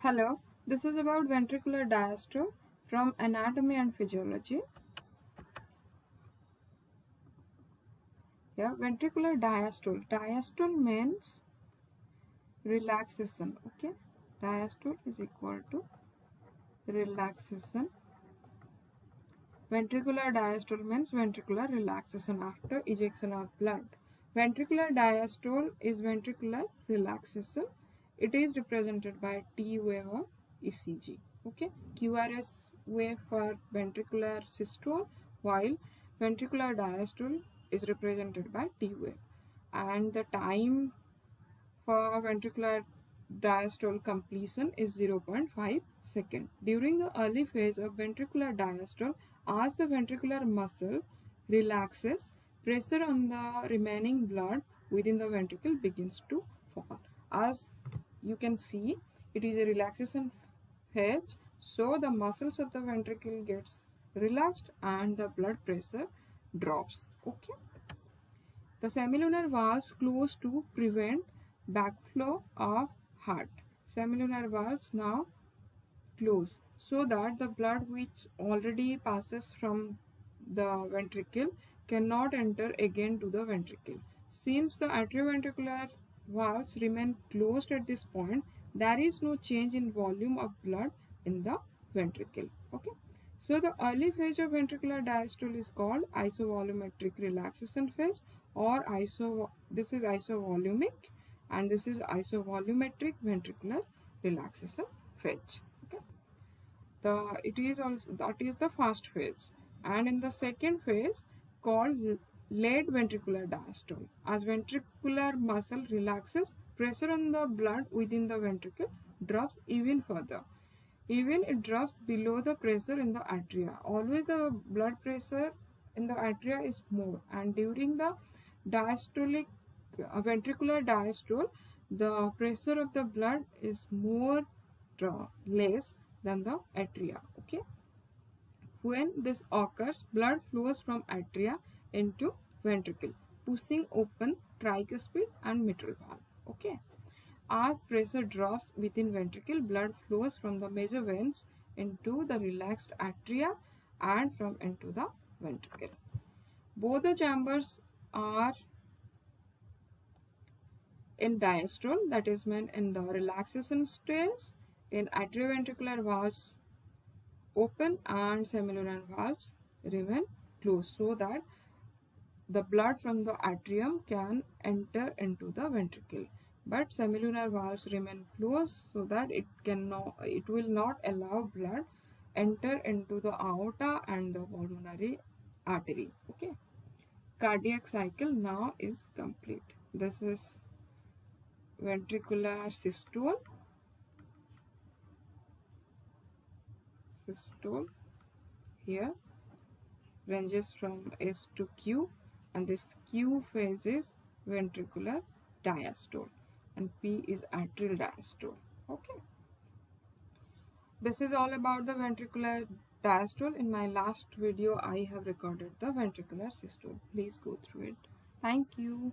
Hello, this is about ventricular diastole from anatomy and physiology. Ventricular diastole. Diastole means relaxation. Okay, diastole is equal to relaxation. Ventricular diastole means ventricular relaxation after ejection of blood. Ventricular diastole is ventricular relaxation. It is represented by T wave of ECG. Okay, QRS wave for ventricular systole, while ventricular diastole is represented by T wave. And the time for ventricular diastole completion is 0.5 seconds. During the early phase of ventricular diastole, as the ventricular muscle relaxes, pressure on the remaining blood within the ventricle begins to fall. As you can see, it is a relaxation phase, so the muscles of the ventricle gets relaxed and the blood pressure drops. Okay. The semilunar valves close to prevent backflow of heart. Semilunar valves now close so that the blood which already passes from the ventricle cannot enter again to the ventricle. Since the atrioventricular valves remain closed at this point, there is no change in volume of blood in the ventricle. Okay. So the early phase of ventricular diastole is called isovolumetric relaxation phase, or this is isovolumic and this is isovolumetric ventricular relaxation phase. Okay. It is also, that is the first phase, and in the second phase called late ventricular diastole, as ventricular muscle relaxes, pressure on the blood within the ventricle drops even further. Even it drops below the pressure in the atria. Always the blood pressure in the atria is more, and during the diastolic ventricular diastole, the pressure of the blood is less than the atria. Okay. When this occurs, blood flows from atria into ventricle, pushing open tricuspid and mitral valve. Okay. As pressure drops within ventricle, blood flows from the major veins into the relaxed atria and from into the ventricle. Both the chambers are in diastole, that is meant in the relaxation stage. In atrioventricular valves open and semilunar valves remain closed so that the blood from the atrium can enter into the ventricle. But semilunar valves remain closed so that it will not allow blood enter into the aorta and the pulmonary artery. Okay. Cardiac cycle now is complete. This is ventricular systole. Systole here ranges from S to Q, and this Q phase is ventricular diastole and P is atrial diastole. Okay. This is all about the ventricular diastole. In my last video, I have recorded the ventricular systole. Please go through it. Thank you.